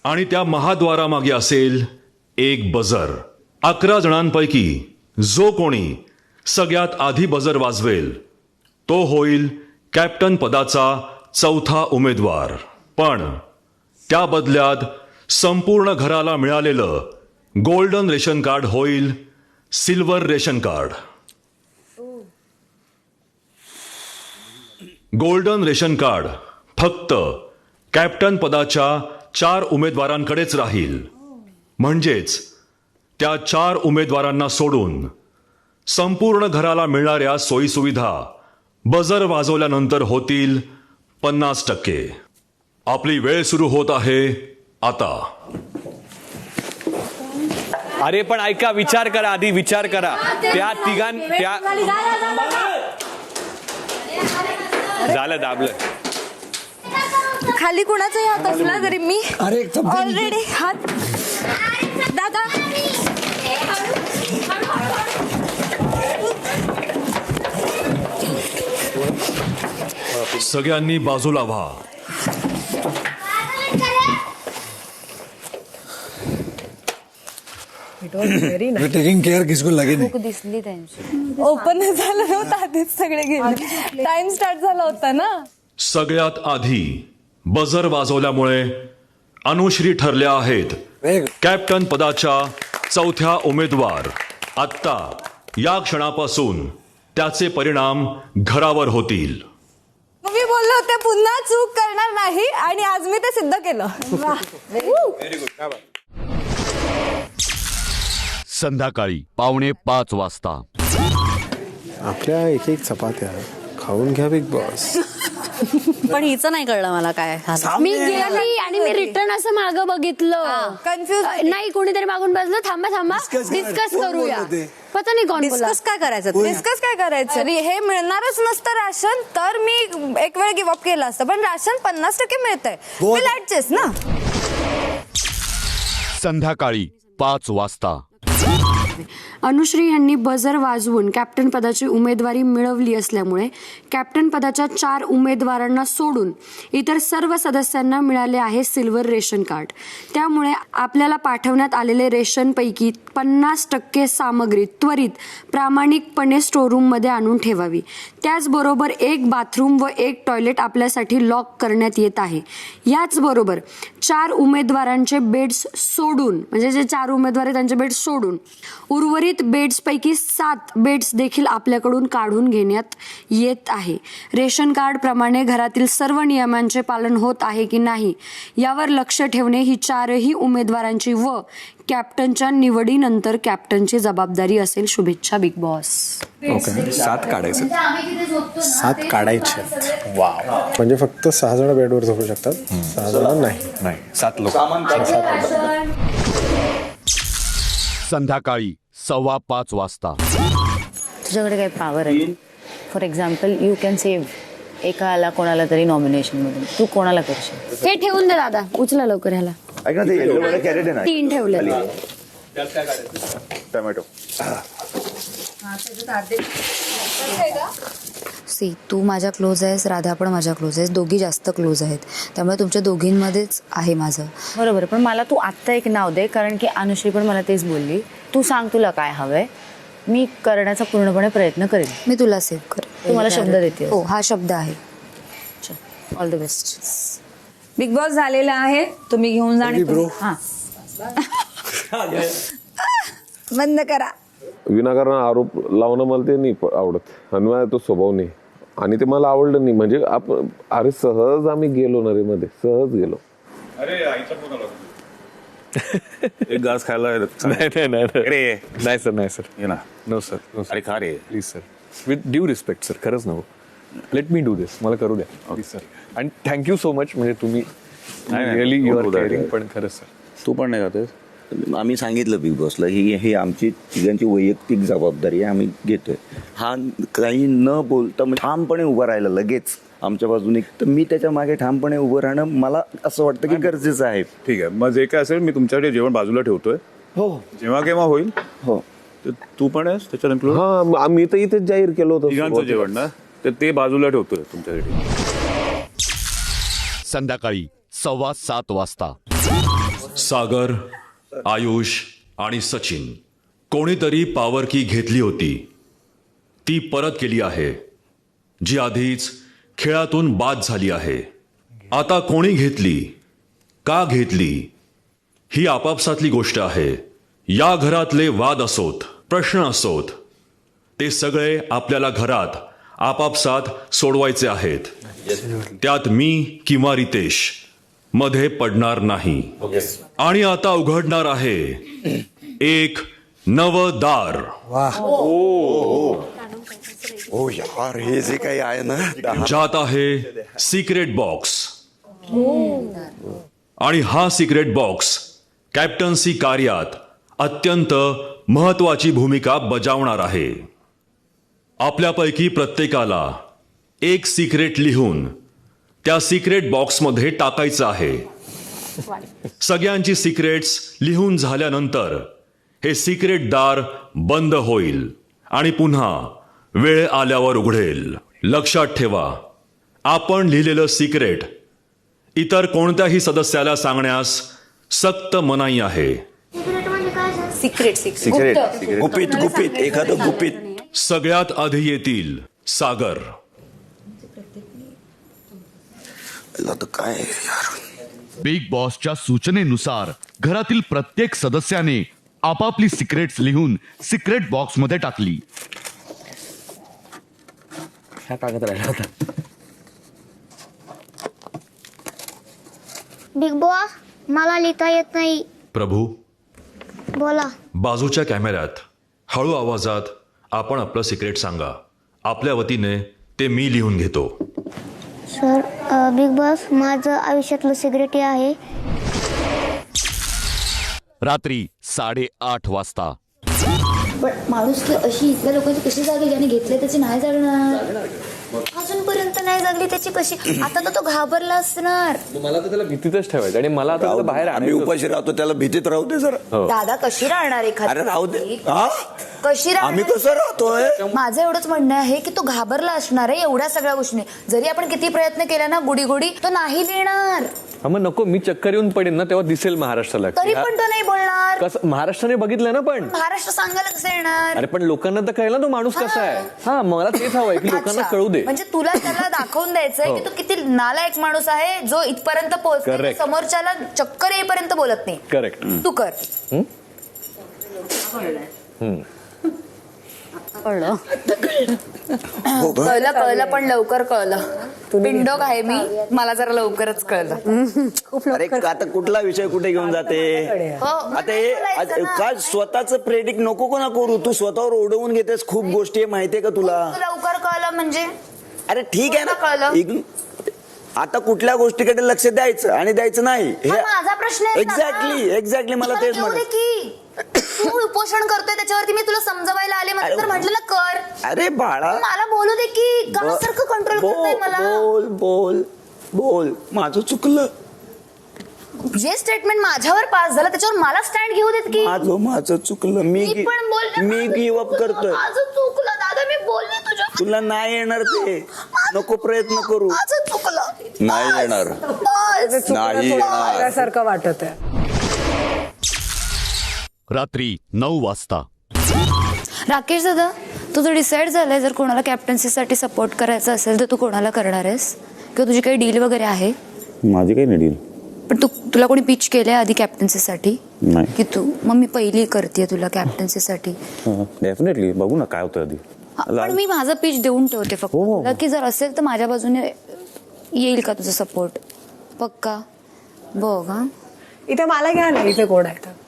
आणि त्या महाद्वारामागे असेल एक बजर. 11 जणांपैकी जो कोणी सगळ्यात आधी बजर वाजवेल तो होईल कॅप्टन पदाचा चौथा उमेदवार. पण त्या बदल्यात संपूर्ण घराला मिळालेलं गोल्डन रेशन कार्ड होईल silver ration card. Golden ration card फक्त कॅप्टन पदाच्या 4 उमेदवारांकडेच राहील. म्हणजेच त्या 4 उमेदवारांना सोडून संपूर्ण घराला मिळणाऱ्या सोयीसुविधा बजर वाजवल्यानंतर होतील 50%. आपली वेळ सुरू होत आहे आता. अरे पण ऐका, विचार करा, आधी विचार करा. त्या झालं, दाबलं. खाली कुणाचाही हात असला तरी मी ऑलरेडी हात दादा. सगळ्यांनी बाजूला व्हा. टेकिंग केअर किसको लगे नाही. दिसली त्यांची ओपन झालं नव्हतं आधीच सगळे गेले. टाइम स्टार्ट झाला होता ना. सगळ्यात आधी बजर वाजवल्यामुळे अनुश्री ठरल्या आहेत कॅप्टन पदाच्या चौथ्या उमेदवार. आत्ता या क्षणापासून त्याचे परिणाम घरावर होतील. मी बोलले होते पुन्हा चूक करणार नाही आणि आज मी ते सिद्ध केलं. संध्याकाळी 4:45 वाजता. आपल्या एक एक चपात्या खाऊन घ्या बिग बॉस. पण हिचं नाही कळलं मला काय. मी गेली आणि मी रिटर्न असं मागं बघितलं. कन्फ्युज नाही, कोणीतरी मागून बसलं. थांबा डिस्कस करूया. पता नाही कोण डिस्कस काय करायचं. डिस्कस काय करायचं. हे मिळणारच नसतं राशन तर मी एक वेळ गिव्हअप केलं असतं. पण राशन 50% मिळतंय. विल ऍडजस्ट ना. संध्याकाळी 5 वाजता. अनुश्री यांनी बजर वाजवून कॅप्टन पदाची उमेदवारी मिळवली असल्यामुळे कॅप्टन पदाच्या 4 उमेदवारांना सोडून इतर सर्व सदस्यांना मिळाले आहे सिल्वर रेशन कार्ड. त्यामुळे आपल्याला पाठवण्यात आलेले रेशनपैकी 50% सामग्री त्वरित प्रामाणिकपणे स्टोअररूममध्ये आणून ठेवावी. त्याचबरोबर एक बाथरूम व एक टॉयलेट आपल्यासाठी लॉक करण्यात येत आहे. याचबरोबर 4 उमेदवारांचे बेड्स सोडून, म्हणजे जे 4 उमेदवार आहेत त्यांचे बेड्स सोडून उर्वरित बेड्सपैकी 7 बेड्स देखील आपल्याकडून काढून घेण्यात येत आहे. रेशन कार्ड प्रमाणे घरातील सर्व नियमांचे पालन होत आहे की नाही यावर लक्ष ठेवणे ही 4ही उमेदवारांची व कॅप्टनच्या निवडीनंतर कॅप्टनची जबाबदारी असेल. शुभेच्छा बिग बॉस. ओके, 7 काढायचं. 7 काढायचे. वाव. म्हणजे फक्त 6 जण बेडवर झोपू शकतात. 6 जण नाही. 7 लोक. संध्याकाळी 4:15 वाजता. तुझ्याकडे काही पॉवर आहे. For example you can save एकाला कोणाला तरी नॉमिनेशनमधून. तू कोणाला करशील. हे ठेवून दे दादा, उचला लवकर ह्याला. 3 ठेवले. टोमॅटो. सी, तू माझ्या क्लोज आहेस, राधा पण माझ्या क्लोज आहेस. दोघी जास्त क्लोज आहेत. त्यामुळे तुमच्या दोघींमध्येच आहे माझं. बरोबर. पण मला तू आत्ता एक नाव दे, कारण की अनुश्री पण मला तेच बोलली. तू सांग तुला काय हवंय. मी करण्याचा पूर्णपणे प्रयत्न करेन. मी तुला सेव्ह करेन. तू मला शब्द देते. हो, हा शब्द आहे. All the best. Big boss झालेला आहे. तुम्ही घेऊन जाणे. हा बंद करा. विनाकारण आरोप लावणं मला ते नाही आवडत. आणि मला तो स्वभाव नाही आणि ते मला आवडलं नाही. म्हणजे आपण अरे सहज आम्ही गेलो ना रे मध्ये, सहज गेलो. अरे आईचा फोन आला. एक घास खायला. नाही सर. ये ना. No sir. अरे खा रे please sir. With due respect sir. खरंच नको. Let me do this. मला करू द्या प्लीज सर. आणि थँक्यू सो मच. म्हणजे तुम्ही रिअली यू आर केअरिंग. पण खरंच सर तू पण नाही खातेस. आम्ही सांगितलं बिग बॉसला ही आमची तिघांची वैयक्तिक जबाबदारी आहे. आम्ही घेतोय. हा काही न बोलता ठामपणे उभं राहिलं लगेच आमच्या बाजूने. तर मी त्याच्या मागे ठामपणे उभं राहणं मला असं वाटतं की गरजेचं आहे. ठीक आहे. मग जे काय असेल मी तुमच्याकडे जेवण बाजूला ठेवतोय. हो, जेव्हा केव्हा होईल. हो, तू पण आहेस त्याच्यात इन्क्लूड. हा, आम्ही तर इथेच जाहीर केलं होतं तिघांचं जेवण ना, तर ते बाजूला ठेवतोय तुमच्यासाठी. संध्याकाळी 7:15 वाजता. सागर, आयुष आणि सचिन कोणीतरी पॉवर की घेतली होती. ती परत केली आहे, जी आधीच खेळातून बाद झाली आहे. आता कोणी घेतली, का घेतली, ही आपापसातली गोष्ट आहे. या घरातले वाद असोत, प्रश्न असोत, ते सगळे आपल्याला घरात आपापसात सोडवायचे आहेत. त्यात मी किंवा रितेश मध्ये पडणार नाही. आणि आता उघडणार आहे एक नवं दार. हो यार, हे जे काही आहे ना, ज्यात आहे सिक्रेट बॉक्स. आणि हा सिक्रेट बॉक्स कॅप्टन्सी कार्यात अत्यंत महत्वाची भूमिका बजावणार आहे. आपल्यापैकी प्रत्येकाला एक सिक्रेट लिहून त्या सिक्रेट बॉक्समध्ये टाकायचं आहे. सगळ्यांची सिक्रेट्स लिहून झाल्यानंतर हे सिक्रेट दार बंद होईल आणि पुन्हा वेळ आल्यावर उघडेल. लक्षात ठेवा, आपण लिहिलेलं सिक्रेट इतर कोणत्याही सदस्याला सांगण्यास सक्त मनाई आहे. सिक्रेट गुपित गुपित एखादं गुपित. सगळ्यात आधी येतील सागर. आता काय यार, बिग बॉसच्या सूचनेनुसार घरातील प्रत्येक सदस्याने आपापली सिक्रेट्स लिहून सिक्रेट बॉक्स मध्ये टाकली. ह्या कागद राहिला होता. बिग बॉस, मला लिहिता येत नाही. प्रभू, बोला. बाजूच्या कॅमेऱ्यात हळू आवाजात आपण आपलं सिक्रेट सांगा. आपल्या वतीने ते मी लिहून घेतो. सर, बिग बॉस, माझं आयुष्यातलं सिक्रेट हे आहे. रात्री 8:30 वाजता. पण माणूस की अशी इथल्या लोकांची कशी जागे, ज्याने घेतले त्याची नाही जागणार. अजूनपर्यंत नाही जगली त्याची कशी. आता तर तो घाबरला असणार. मला तर त्याला भीतीतच ठेवायचं आणि मला आता त्याला बाहेर आम्ही आणायचं. उपाशी राहतो, त्याला भीतीत राहू दे जरा. दादा कशी राहणार अरे राहू दे. हा, कशी आम्ही राहणार? कसं राहतोय. माझं एवढंच म्हणणं आहे की तो घाबरला असणार आहे एवढ्या सगळ्या गोष्टी. जरी आपण किती प्रयत्न केला ना गुडी गुडी, तो नाही लिहिणार. हा, मग नको, मी चक्कर येऊन पडेन ना तेव्हा दिसेल महाराष्ट्राला. तरी पण तो नाही बोलणार. कसं महाराष्ट्राने बघितलं ना, पण महाराष्ट्र सांगायला कसं येणार? अरे पण लोकांना तर कळलं तो माणूस कसा आहे. हा, मला तेच हवंय की लोकांना अच्छा. कळू दे. म्हणजे तुला त्याला दाखवून द्यायचंय की तो किती नालायक माणूस आहे, जो इथपर्यंत पोहोचतो, Correct. समोरच्याला चक्कर येईपर्यंत बोलत नाही. करेक्ट. तू कर. कळलं कळलं कळलं पण लवकर कळलं. पिंडोक आहे मी, मला जरा लवकरच कळलं. अरे आता कुठला विषय कुठे घेऊन जाते. हो, आता हे काय स्वतःच प्रेडिक्ट नको कोणा करू. तू स्वतःवर ओढवून घेतेस. खूप गोष्टी आहे, माहितीये का तुला. लवकर कळलं म्हणजे अरे ठीक आहे कळलं. ना, आता कुठल्या गोष्टीकडे लक्ष द्यायचं आणि द्यायचं नाही हे माझा प्रश्न आहे. एक्झॅक्टली मला तेच येऊ दे म्हणत. की तू उपोषण करतोय त्याच्यावरती मी तुला समजवायला आले, मला तर म्हटलं ना कर. अरे बाळा, मला बोलू दे की गावासारखं कंट्रोल करतोय मला. बोल बोल बोल. माझं चुकलं. जे स्टेटमेंट माझ्यावर पास झालं त्याच्यावर मला स्टँड घेऊ देत की. माझं चुकलं. मी पण बोलते, मी गिव्ह अप करतोय. माझं चुकलं दादा, मी बोलले तुझ्या. तुला नाही येणार ते. नको प्रयत्न करू. माझं चुकलं. नाही येणार. बस. नाही येणार. सारखं वाटत आहे. रात्री 9 वाजता. राकेश दादा, तुझं डिसाईड झालंय जर कोणाला कॅप्टन्सीसाठी सपोर्ट करायचा असेल तर तू कोणाला करणार आहेस, किंवा तुझी काही डील वगैरे आहे? माझी काही नाही डील. पण तुला कोणी पिच केलंय आधी कॅप्टन्सीसाठी नाही. की तू मग मी पहिली करते तुला कॅप्टन्सीसाठी? डेफिनेटली बघू ना काय होतं आधी. पण मी माझं पिच देऊन ठेवते फक्त तुला, की जर असेल तर माझ्या बाजूने येईल का तुझा सपोर्ट? पक्का? बघ. हा, इथे मला घ्या ना, इथे कोण आहे?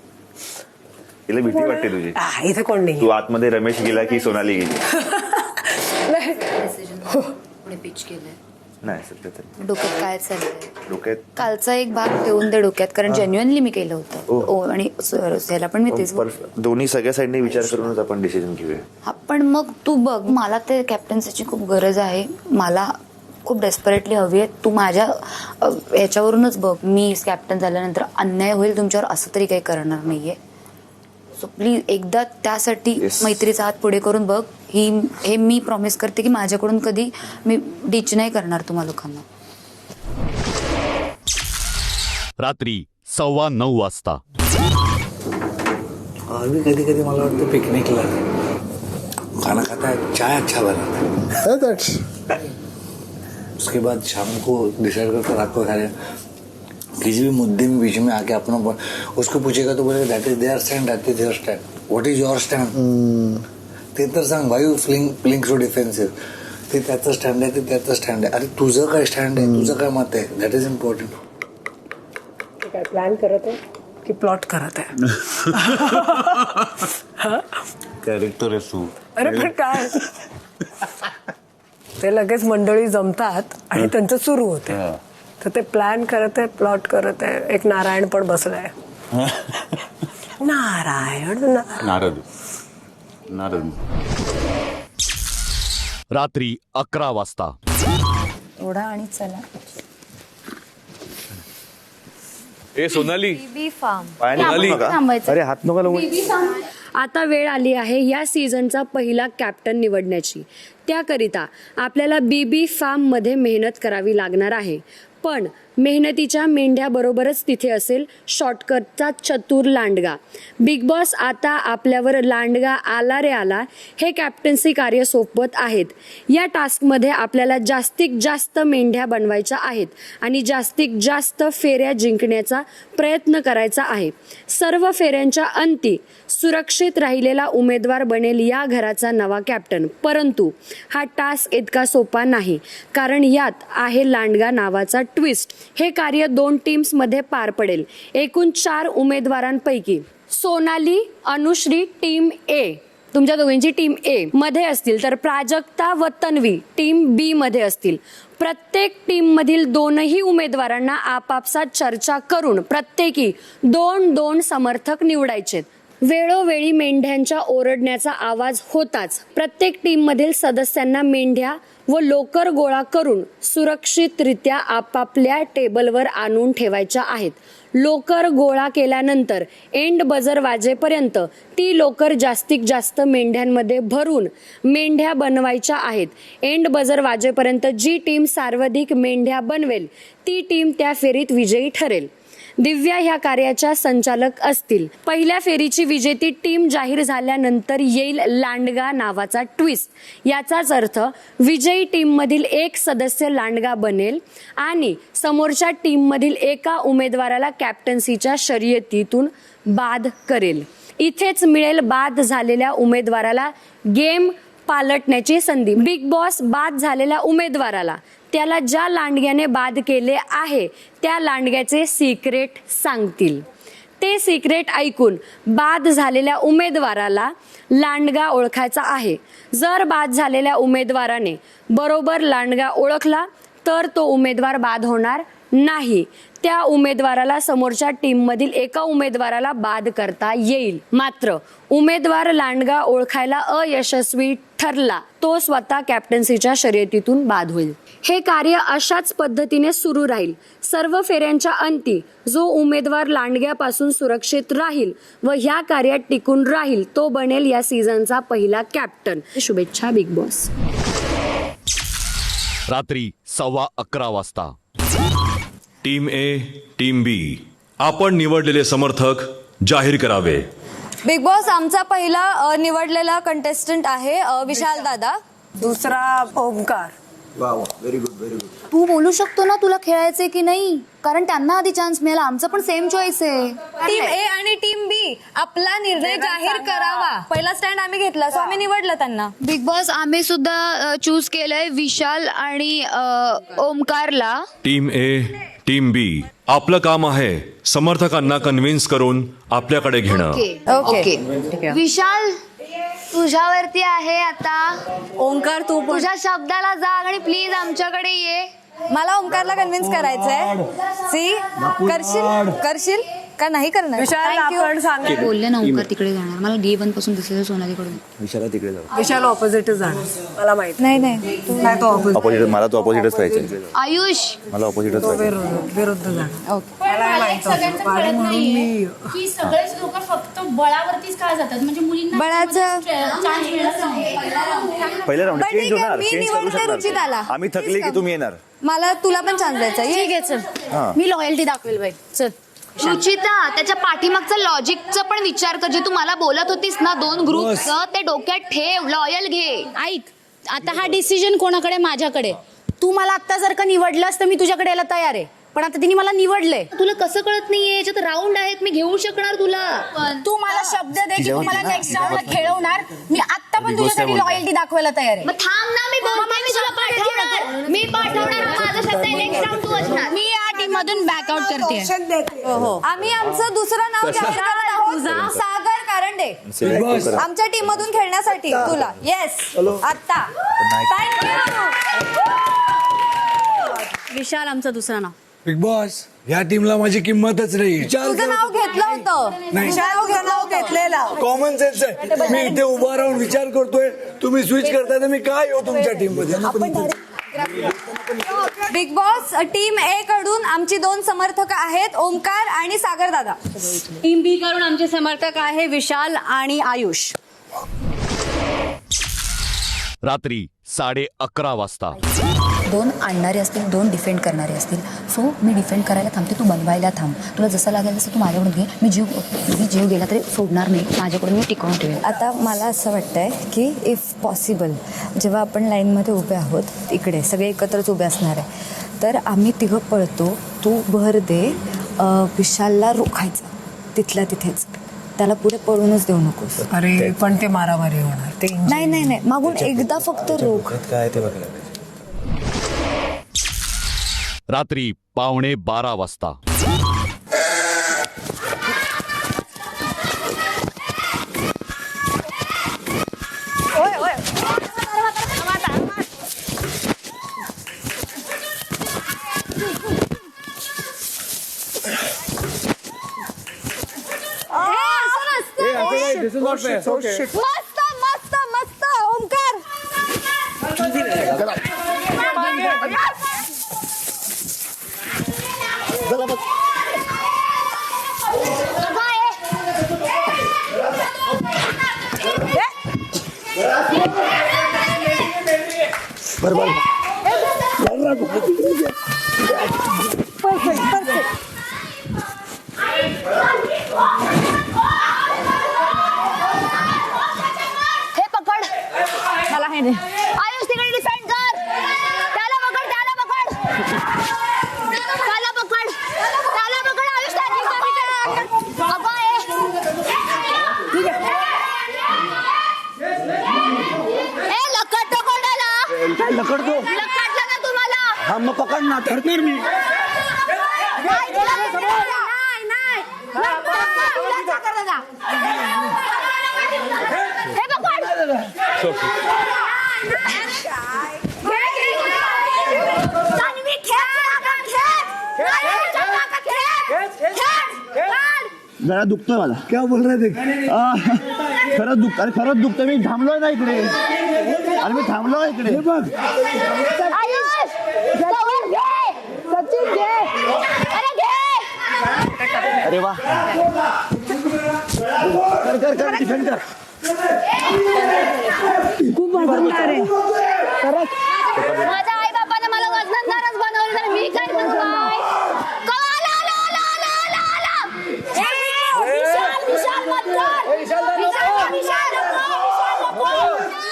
तिला भीती वाटते तुझी. इथे कोण नाही. तू आतमध्ये रमेश गेला की सोनाली गेली. कोणी पिच केलंय? नाही सध्या तरी डोक्यात काय चाललंय? डोक्यात कालचा एक भाग ठेवून दे डोक्यात, कारण जेन्युअनली मी केलं होतं. आणि त्याला पण मी तेच दोन्ही सगळ्या साईडने विचार करूनच आपण डिसिजन घेऊया. हा, पण मग तू बघ, मला ते कॅप्टन्सीची खूप गरज आहे. मला खूप डेस्परेटली हवी आहे. तू माझ्या याच्यावरूनच बघ, मी कॅप्टन झाल्यानंतर अन्याय होईल तुमच्यावर असं तरी काही करणार नाहीये. सो प्लीज एकदा त्यासाठी मैत्रीचा हात पुढे करून बघ. हे मी प्रॉमिस करते की माझ्याकडून कधी मी डिच नाही करणार तुम्हा लोकांना. रात्री 9:15 वाजता. अभी कधी कधी मला वाटतं पिकनिकला खाना खाता है, चाय अच्छा बनाता है, उसके बाद शाम को डिसाइड करके रात को खाने किसी भी मुद्दे में बीच में आके अपना उसको पूछेगा तो बोलेगा that is their stand, that is their stand, what is your stand. ते तर सांग why you playing so defensive. ते त्याचं स्टँड आहे, ते त्याचं स्टँड आहे. अरे तुझं काय स्टँड आहे, तुझं काय मत आहे, दॅट इज इम्पॉर्टंट. काय प्लॅन करत आहे की प्लॉट करत आहे? कॅरेक्टर आहे तू. अरे पण काय ते लगेच मंडळी जमतात आणि त्यांचं सुरू होते. तर ते प्लॅन करत आहे, प्लॉट करत आहे. एक नारायण पण बसलाय. नारायण नारद. रात्री 11 वाजता. ओढा आणि चला. ए सोनाली, बी फार्म. पायाने हात नका. थांबायचं. अरे हात नका लावू. आता वेळ आली आहे या सीझनचा पहिला कॅप्टन निवडण्याची. त्याकरिता आपल्याला बीबी फार्ममध्ये मेहनत करावी लागणार आहे. पण मेहनतीच्या मेंढ्याबरोबरच तिथे असेल शॉर्टकटचा चतुर लांडगा. बिग बॉस आता आपल्यावर लांडगा आला रे आला हे कॅप्टन्सी कार्य सोपवत आहेत. या टास्कमध्ये आपल्याला जास्तीत जास्त मेंढ्या बनवायच्या आहेत आणि जास्तीत जास्त फेऱ्या जिंकण्याचा प्रयत्न करायचा आहे. सर्व फेऱ्यांच्या अंती सुरक्षित राहिलेला उमेदवार बनेल या घराचा नवा कॅप्टन. परंतु हा टास्क इतका सोपा नाही, कारण यात आहे लांडगा नावाचा ट्विस्ट. हे कार्य 2 टीम्समध्ये पार पडेल. एकूण 4 उमेदवारांपैकी सोनाली, अनुश्री टीम ए, तुमच्या दोघांची टीम ए मध्ये असतील, तर प्राजक्ता व तन्वी टीम बी मध्ये असतील. प्रत्येक टीम मधील 2ही उमेदवारांना आपापसात चर्चा करून प्रत्येकी 2-2 समर्थक निवडायचे. वेळोवेळी मेंढ्यांच्या ओरडण्याचा आवाज होताच प्रत्येक टीम मधील सदस्यांना मेंढ्या व लोकर गोळा करून सुरक्षितरित्या आपापल्या टेबलवर आणून ठेवायच्या आहेत. लोकर गोळा केल्यानंतर एंड बजर वाजेपर्यंत ती लोकर जास्तीत जास्त मेंढ्यांमध्ये भरून मेंढ्या बनवायच्या आहेत. एंड बजर वाजेपर्यंत जी टीम सर्वाधिक मेंढ्या बनवेल ती टीम त्या फेरीत विजयी ठरेल. दिव्या ह्या कार्याच्या संचालक असतील. पहिल्या फेरीची विजेती टीम जाहीर झाल्यानंतर येईल लांडगा नावाचा ट्विस्ट. याचाच अर्थ विजयी टीममधील एक सदस्य लांडगा बनेल आणि समोरच्या टीममधील एका उमेदवाराला कॅप्टन्सीच्या शर्यतीतून बाद करेल. इथेच मिळेल बाद झालेल्या उमेदवाराला गेम पालटण्याची संधी. बिग बॉस बाद झालेल्या उमेदवाराला त्याला ज्या लांडग्याने बाद केले आहे त्या लांडग्याचे सिक्रेट सांगतील. ते सिक्रेट ऐकून बाद झालेल्या उमेदवाराला लांडगा ओळखायचा आहे. जर बाद झालेल्या उमेदवाराने बरोबर लांडगा ओळखला तर तो उमेदवार बाद होणार नाही. त्या उमेदवाराला समोरच्या टीममधील एका उमेदवाराला बाद करता येईल. मात्र उमेदवार लांडगा ओळखायला अयशस्वी ठरला तो स्वतः कॅप्टन्सीच्या शर्यतीतून बाद होईल. हे कार्य अशाच पद्धतीने सुरू राहील. सर्व फेऱ्यांच्या अंती जो उमेदवार लांडग्यापासून सुरक्षित राहील व ह्या कार्यात टिकून राहील तो बनेल या सीझनचा पहिला कॅप्टन. शुभेच्छा बिग बॉस. रात्री 11:15 वाजता. टीम ए, टीम बी, आपण निवडलेले समर्थक जाहीर करावे. बिग बॉस आमचा पहिला निवडलेला कंटेस्टंट आहे विशाल दादा. दुसरा Omkar. Very good, very good. तू बोलू शकतो ना तुला खेळायचंय की नाही, कारण त्यांना आधी चान्स मिळाला. आमचं पण सेम चॉईस आहे. टीम ए आणि टीम बी आपला निर्णय जाहीर करावा. पहिला स्टँड आम्ही घेतला, सो आम्ही निवडलं त्यांना. बिग बॉस आम्ही सुद्धा चूज केलंय विशाल आणि ओमकारला. टीम ए, टीम बी, आपलं काम आहे समर्थकांना कन्व्हिन्स करून आपल्याकडे घेणं. ओके. विशाल तुझ्यावरती आहे आता. ओंकार तू पण. तुझ्या शब्दाला जाग आणि प्लीज आमच्याकडे ये. मला ओंकारला कन्व्हिन्स करायचंय. सी करशील का नाही करणार? विशाल आपण सांगा. बोलले ना ओंकार तिकडे जाणार. मला D1 पासून दिसलं सोनालीकडून. विशाला तिकडे जाऊ. विशाल ऑपोजिट जाणार. मला माहित नाही नाही तो ऑपोजिट. ऑपोजिट, मला तो ऑपोजिटच पाहिजे. आयुष मला ऑपोजिटच पाहिजे. विरुद्ध जाणार. मला माहित होतं. माझं म्हणून मी की सगळेच लोक फक्त बळावरतीच का जातात, म्हणजे मुलींना बळाचं चान्स मिळत नाही. पहिल्या राऊंड बरं, चेंज ठीक आहे, होणार, मी चेंज करू निवडते रुचित शकणार. आला. आम्ही थकली की तुम्ही येणार. मला तुला पण चान्स द्यायचा. ठीक आहे चल. मी लॉयल्टी दाखवेल बाई. चल रुचिता त्याच्या पाठीमागचं लॉजिकचं पण विचार कर. जे तू मला बोलत होतीस ना 2 ग्रुपचं, ते डोक्यात ठेव. लॉयल घे. ऐक, आता हा डिसिजन कोणाकडे? माझ्याकडे. तू मला आता जर का निवडलंस तर मी तुझ्याकडे यायला तयार आहे, पण आता तिने मला निवडलंय. तुला कसं कळत नाहीये? याच्यात राऊंड आहेत, मी घेऊ शकणार तुला. तू मला शब्द दे की तू मला नेक्स्ट राऊंडला खेळवणार. मी आता पण तुझ्यासाठी लॉयल्टी दाखवायला तयार आहे. मग थांब ना, मी बोलते. मी तुला पाठवणार. मी पाठवणार. माझा शब्द आहे, नेक्स्ट राऊंड तू असणार. मी या टीम मधून बॅकआउट करते. आम्ही आमचं दुसरं नाव जाहीर करत आहोत. सागर कारंडे आमच्या टीम मधून खेळण्यासाठी तुला. येस, आता. थँक्यू. विशाल आमचं दुसरं नाव. बिग बॉस, या टीमला माझी किंमतच नाही. तुझं नाव घेतलं होतं. नाव घेतलेलं. कॉमन सेन्स आहे. मी इथे उभा राहून विचार करतोय, तुम्ही स्विच करताय तर मी काय येऊ तुमच्या टीम मध्ये? बिग बॉस टीम ए कडून आमची 2 समर्थक आहेत, ओमकार आणि सागर दादा. टीम बी कडून आमचे समर्थक आहे विशाल आणि आयुष. रात्री 11:30 वाजता. 2 आणणारे असतील, 2 डिफेंड करणारे असतील. सो मी डिफेंड करायला थांबते, तू बनवायला थांब. तुला जसं लागेल तसं तू माझ्याकडून घे. मी जीव गेला तरी सोडणार नाही. माझ्याकडून मी टिकवून ठेवेल. आता मला असं वाटतंय की इफ पॉसिबल जेव्हा आपण लाईनमध्ये उभे आहोत, इकडे सगळे एकत्रच उभे असणार आहे, तर आम्ही तिघं पळतो. तू भर दे विशालला रोखायचं तिथल्या तिथेच. त्याला पुढे पळूनच देऊ नकोस. अरे पण ते मारामारी होणार. ते नाही मागून एकदा फक्त रोख. काय ते बघायला पाहिजे. रात्री 11:15 वाजता. मस्त मस्त मस्त ओमकार. हे पकड. मला हे दे. आयुष तिकडे डिफेंड कर. त्याला पकड. त्याला पकड. आयुष त्याला पकड. अगं ए लकडतो कोणाला? लकडतो. लकडलं ना तुम्हाला? हा मग पकड ना, धरणार मी. हे पकड. जरा दुखतोय मला. काय बोल रहे थे? खरंच दुखत. अरे खरंच दुखतं. मी थांबलोय ना इकडे. अरे मी थांबलोय इकडे. बघ आयुष कवर घे. सचिन घे. अरे घे. अरे वा. कर डिफेंड कर. खूप वजनदार आहे. माझ्या आई बापाने मला वजनदारच बनवलं, तर मी काय करू?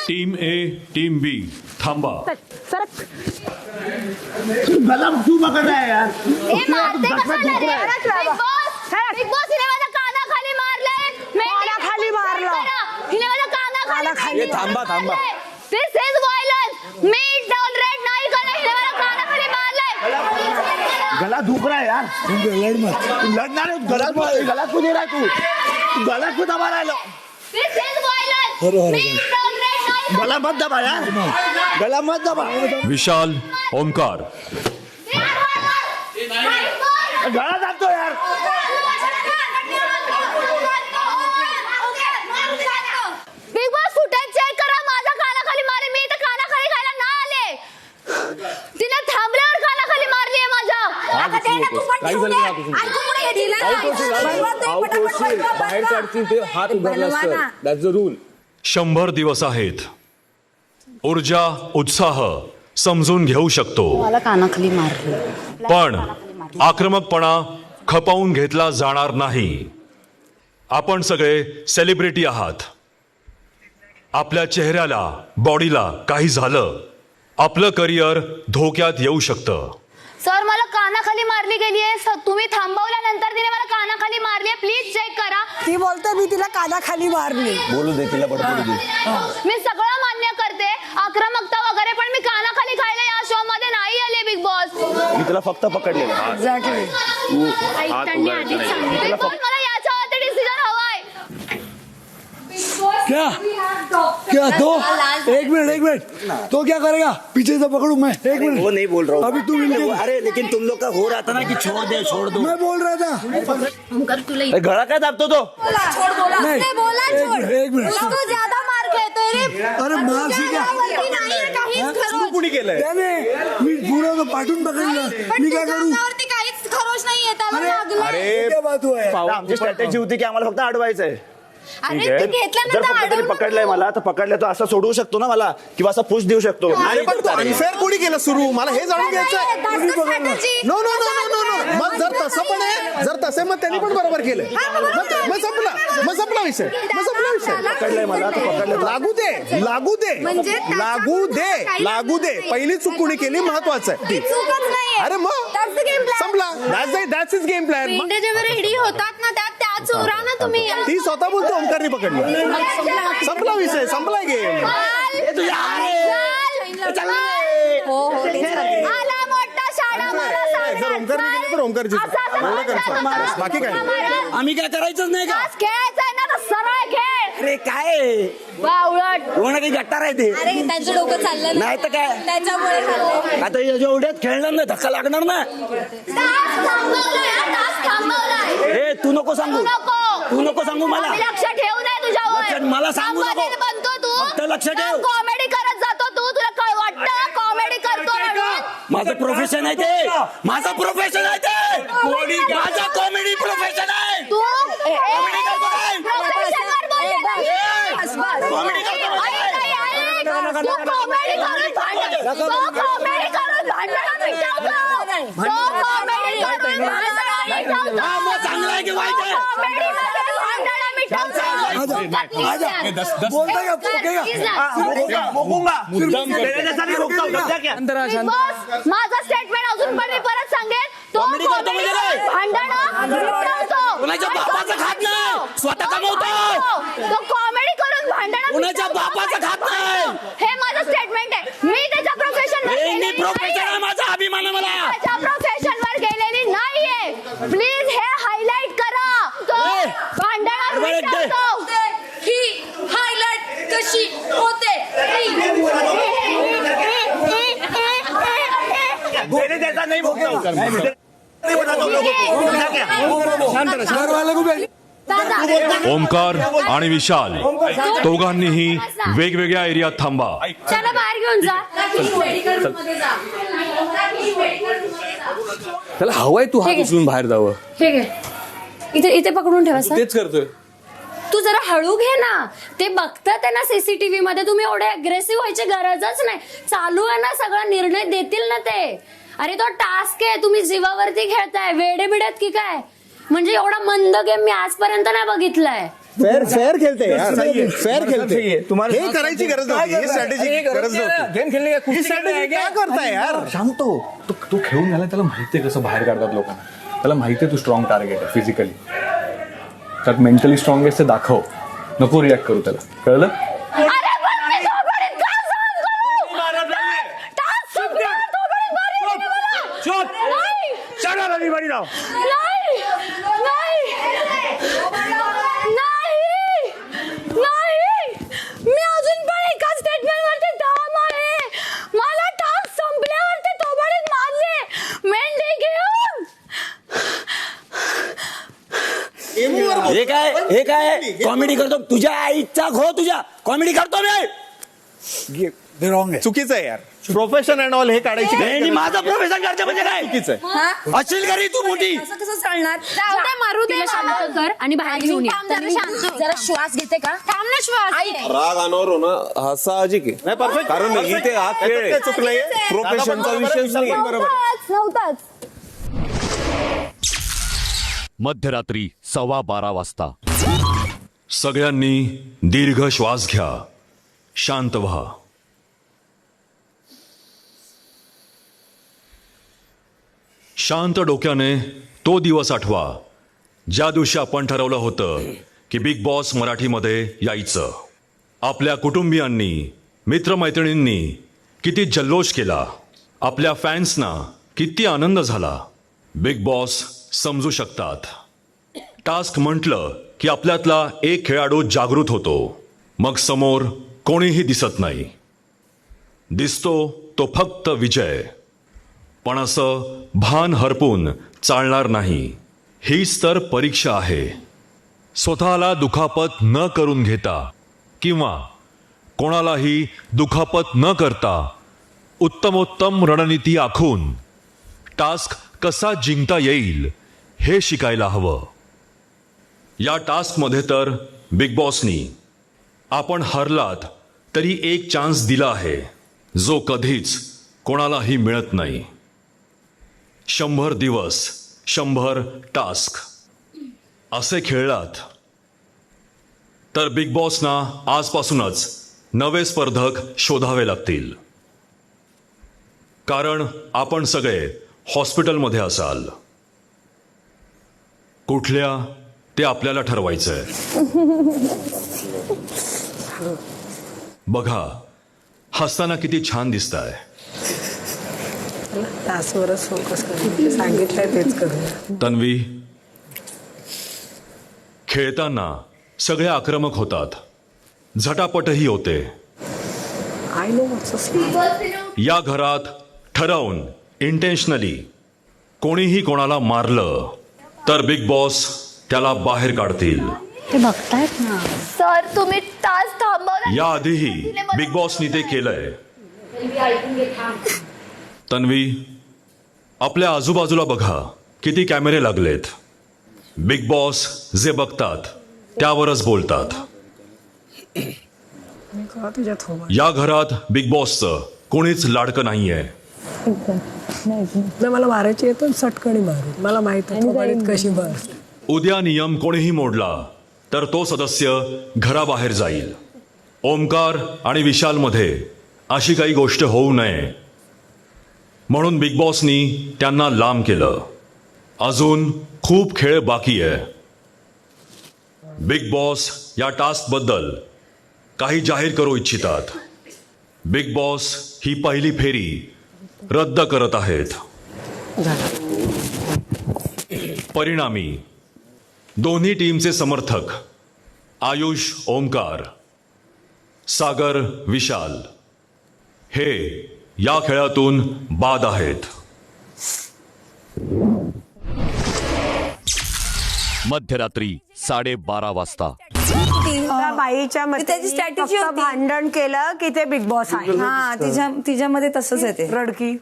टीम ए टीम बी थांबा. गला तू पकड आहे यार. बिग बॉस हिने माझ्या कानाखाली मारलंय. कानाखाली मारलं. हिने माझ्या कानाखाली. थांबा. दिस इज व्हायलन्स. मी टॉलरेट नाही करणार. हिने माझ्या कानाखाली मारलंय. गला दुख रहा है यार. लड़ मत. लड़ना नहीं. गला क्यों दे रहा है तू? गला क्यों दबा रहा है? दिस इज व्हायलन्स. मी टॉलरेट नाही. गला मत दबा यार. गला मत दबा. विशाल, ओमकार. गला दाबतो यार. बिग बॉस फुटेज चेक करा. माझ्या कानाखाली मारले. मी इथे कानाखाली खायला ना आले. तिने थांबल्यावर कानाखाली मारली माझ्या. बाहेर काढतील ते हात उभारला असतं. That's the rule. 100 दिवस आहेत. ऊर्जा, उत्साह समजून घेऊ शकतो, मला कानाखाली मारली. पण आक्रमकपणा खपवून घेतला जाणार नाही. आपण सगळे सेलिब्रिटी आहात. आपल्या चेहऱ्याला, बॉडीला काही झालं, आपलं करिअर धोक्यात येऊ शकतं. सर मला कानाखाली मारली गेली आहे. तुम्ही थांबवल्यानंतर तिने मला कानाखाली मारली आहे. प्लीज चेक करा. ती बोलते मी तिला कानाखाली मारली. बोलू दे तिला पडू दे. मी सगळं मान्य करते, आक्रमकता वगैरे, पण मी कानाखाली खायला या शो मध्ये नाही आले बिग बॉस. मी तुला फक्त पकडलेलं. बिग बॉस मला याच्यावरती डिसिजन हवाय. क्या क्या दो एक मिनट तो क्या करेगा पीछे से पकड़ू मैं एक मिनट वो नहीं बोल रहा हूँ अभी तू अरे लेकिन तुम लोग का हो रहा था ना कि छोड़ दो मैं बोल रहा था अरे गळा काय दाबतो तो नहीं एक मिनट तू ज्यादा मार खेळतोय रे. अरे मारशी क्या सुरू कुणी केलंय मी पूरा तो पाठून पकडलं मी काय करू काहीच खरोश नाहीये त्याला लागलंय. अरे क्या बात हुआ है आमची स्ट्रॅटेजी होती की आम्हाला फक्त अडवायचंय. अरे ठीक आहे. ते घेतल्यानंतर जर फक्त त्यांनी पकडलंय मला तर पकडलं तर असं सोडवू शकतो ना मला किंवा असा पुश देऊ शकतो. अरे पण तू अनफेअर कोणी केलं सुरू मला हे जाणून घ्यायचं. No no no no no no मग जर तसं पण आहे जर तसे मग त्यांनी पण बरोबर केलंय. मग संपला विषय. पकडलंय मला तर पकडलं लागू दे पहिली चूक कोणी केली महत्वाचं आहे. चूकच नाहीये. अरे मग संपला. That's is game plan. India जेव्हा रेडी होतात ना त्या चोरा ना तुम्ही. ती स्वतः बोलते ओमकारनी पकडलं. संपला विषय संपलाय गेम. आला मोठा शाळा मला सांग. जर ओमकारनी केलं तर ओमकारची बाकी काय आम्ही काय करायचंच नाही का खेळायचंय ना तर सरळ खेळ. अरे काय बावळट. कोणा काही गट्टार आहे ते अरे त्यांचं डोकं चाललं नाही तर काय त्याच्यामुळे झालं. आता एवढ्यात खेळणार नाही धक्का लागणार ना ए तू नको सांगू मला आम्ही लक्ष ठेवू नये तुझ्यावर. मला सांगू नको कंपनीत बनतो तू. फक्त लक्ष ठेव कॉमेडी करत जातो तू. तुला काय वाटतं कॉमेडी करतो म्हणून? माझं प्रोफेशन आहे ते माझं प्रोफेशन आहे ते माझं कॉमेडी प्रोफेशन आहे तू कॉमेडी करतो काय? प्रोफेशनवर बोलले नाही. कॉमेडी करतो काय? तू कॉमेडी करून भांडण. तू कॉमेडी करून भांडण मिटवतो. तू कॉमेडी करून भांडण मिटवतो. हा, मग चांगलं आहे की वाईट आहे? कॉमेडीमध्ये भांडण मिटवतो. बोलता का बिग बॉस, माझं स्टेटमेंट अजून पण मी परत सांगेन. तो कॉमेडी करतो म्हणजे काय? भांडण मिटवतो. कुणाच्या बापाचं खात नाही स्वतः कमवतो तो कॉमेडी करून भांडण कुणाच्या बापाचं खात नाही हे माझं स्टेटमेंट आहे. मी त्याच्या प्रोफेशन आहे माझा अभिमान आहे मला त्याच्या प्रोफेशन वर गेलेली नाहीये. प्लीज हे हायलाइट करा. तो भांडण मिटवतो. ही हायलाइट कशी होते? ओमकार आणि विशाल दोघांनीही वेगवेगळ्या एरियात थांबा. त्याला बाहेर घेऊन जा. त्याला हवाय तू हात उचलून बाहेर जावं. ठीक आहे. इथे पकडून ठेवा सर. तेच करतोय. तू जरा हळू घे ना. ते बघतात ना सीसीटीव्ही मध्ये. तुम्ही एवढे अग्रेसिव्ह व्हायची गरजच नाही. चालू आहे ना सगळा निर्णय देतील ना ते. अरे तो टास्क आहे. तुम्ही जीवावरती खेळताय. वेडे बिड्यात की काय? म्हणजे एवढा मंद गेम मी आजपर्यंत नाही बघितलाय. फेअर खेळते यार. फेअर खेळते. तुम्हाला हे करायची गरज नव्हती. ही स्ट्रॅटेजी गरज नव्हती. गेम खेळणे ही स्ट्रॅटेजी काय करताय यार? सांगतो तो खेळून गेला. त्याला माहितीये कसं बाहेर काढतात लोकांना. त्याला माहितीये तू स्ट्रॉंग टार्गेट आहे फिजिकली. त्यात मेंटली स्ट्रॉंग आहेस ते दाखव. नको रिॲक्ट करू त्याला. कळलं? हे काय कॉमेडी करतो तुझ्या आईचा घो तुझ्या कॉमेडी करतो मी चुकीचं आहे यार. प्रोफेशन अँड ऑल हे काढायची आणि माझं प्रोफेशन करते म्हणजे काय चुकीचं आहे. असेल घरी तू मोठी असं कसं चालणार? जाऊ दे, मारू दे. शांत कर आणि बाहेर घेऊन ये. जरा श्वास घेते का? थांब ना श्वास. राग अनावर होणं हा साहजिक आहे. नाही परफेक्ट. कारण इथे हा खेळ आहे. चुकलंय. प्रोफेशनचा विषयच नाही. नव्हताच. मध्यरात्री 12:15 वाजता. सगळ्यांनी दीर्घ श्वास घ्या, शांत व्हा. शांत डोक्याने तो दिवस आठवा ज्या दिवशी आपण ठरवलं होतं की बिग बॉस मराठीमध्ये यायचं. आपल्या कुटुंबियांनी, मित्रमैत्रिणींनी किती जल्लोष केला, आपल्या फॅन्सना किती आनंद झाला. बिग बॉस समजू शकतात. टास्क म्हटलं की आपल्यातला एक खेळाडू जागृत होतो. मग समोर कोणीही दिसत नाही. दिसतो तो फक्त विजय. पण असं भान हरपून चालणार नाही. हीच तर परीक्षा आहे. स्वतःला दुखापत न करून घेता किंवा कोणालाही दुखापत न करता उत्तमोत्तम रणनीती आखून टास्क कसा जिंकता येईल हे शिकायला हवं. या टास्कमध्ये तर बिग बॉसनी आपण हरलात तरी एक चान्स दिला आहे, जो कधीच कोणालाही मिळत नाही. 100 दिवस 100 टास्क असे खेळलात तर बिग बॉसना आजपासूनच नवे स्पर्धक शोधावे लागतील. कारण आपण सगळे हॉस्पिटलमध्ये असाल. कुठल्या ते आपल्याला ठरवायचंय. बघा, हसताना किती छान दिसताय. तासवरच फोकस करू, सांगितलंय तेच करू. तन्वी, खेळताना सगळे आक्रमक होतात, झटापटही होते. आय नो व्हॉट्स या घरात ठरवून इंटेन्शनली कोणीही कोणाला मारलं तर बिग बॉस त्याला बाहेर काढतील. ते बघतायत ना. सर तुम्ही तास थांबवला. याआधीही बिग बॉसनी ते केलंय. तन्वी, आपल्या आजूबाजूला बघा किती कॅमेरे लागलेत. बिग बॉस जे बघतात त्यावरच बोलतात. या घरात बिग बॉसचं कोणीच लाडकं नाहीये. मला मारायची येतं सटकणी मारू. मला माहित आहे कशी मार. उद्या नियम कोणीही मोडला तर तो सदस्य घराबाहेर जाईल. ओमकार आणि विशालमध्ये अशी काही गोष्ट होऊ नये म्हणून बिग बॉसनी त्यांना लांब केलं. अजून खूप खेळ बाकी आहे. बिग बॉस या टास्कबद्दल काही जाहीर करू इच्छितात. बिग बॉस ही पहिली फेरी रद्द करत आहेत. परिणामी दोन्ही टीमचे समर्थक आयुष ओमकार, सागर विशाल हे या खेळातून बाद आहेत. मध्यरात्री 12:30 वाजता. बाईच्या त्याची strategy होती. भांडण केलं की ते बिग बॉस आहे. हा, तिच्यामध्ये तसंच आहे ते. रडकी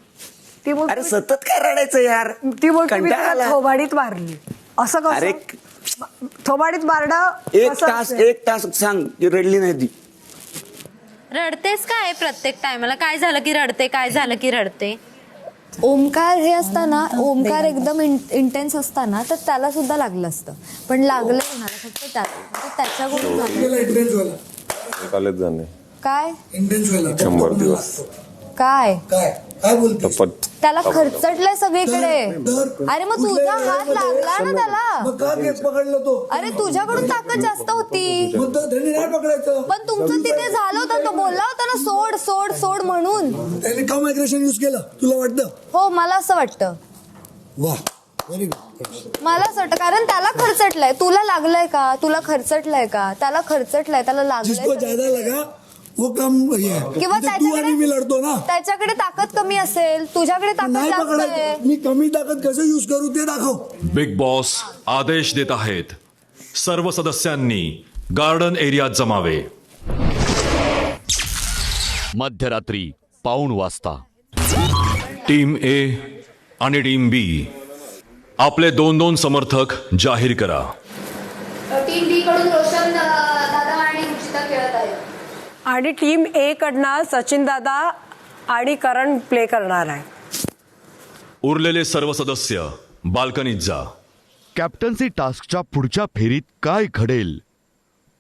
ती बोल, अरे सतत काय रडायचं यार. ती बोलते मी कंटाळा तुला आला. थोबाडीत मारली. असं अरे कसं थोबाडीत मारणं एक कसं तास असेल? एक तास सांग ती रडली नाही ती. रडतेस काय प्रत्येक टायमाला? काय झालं की रडते, काय झालं की रडते? ओमकार हे असताना, ओमकार एकदम इंटेन्स असताना तर त्याला सुद्धा लागलं असतं. पण लागलं कोणाला? फक्त त्याला. त्याच्याकडून झालं. कॉलेज जाणे काय 100 दिवस काय टपट. त्याला खर्चटलंय सगळीकडे. अरे मग तुझा हात लागला ना त्याला. अरे तुझ्याकडून ताकद जास्त होती. पण तुमचं तिथे झालं होतं. तो बोलला होता ना सोड सोड सोड म्हणून. त्याने कम अग्रेशन यूज केलं तुला वाटतं? हो, मला असं वाटतं. वा व्हेरी गुड. मला असं वाटतं कारण त्याला खर्चटलंय. तुला लागलंय का? तुला खर्चटलंय का? त्याला खर्चटलंय, त्याला जिसको लागलंय. ज्यादा लगा वो कम हे आहे. किंवा म्हणजे तू आणि मी लढतो ना. त्याच्याकडे ताकद कमी असेल, तुझ्याकडे ताकद नाही जास्त आहे. पकडायचं. मी कमी ताकद कसं यूज करू ते दाखव. बिग बॉस आदेश देत आहेत. सर्व सदस्यांनी गार्डन एरियात जमावे. मध्यरात्री 1:15 वाजता. टीम ए आणि टीम बी आपले 2-2 समर्थक जाहीर करा. टीम बी कडून रोशन दादा आणि रुचिता खेळत आहेत. आणि टीम ए कडनं सचिन दादा आणि करण प्ले करणार आहे. उरलेले सर्व सदस्य बाल्कनीत जा. कॅप्टन्सी टास्कच्या पुढच्या फेरीत काय घडेल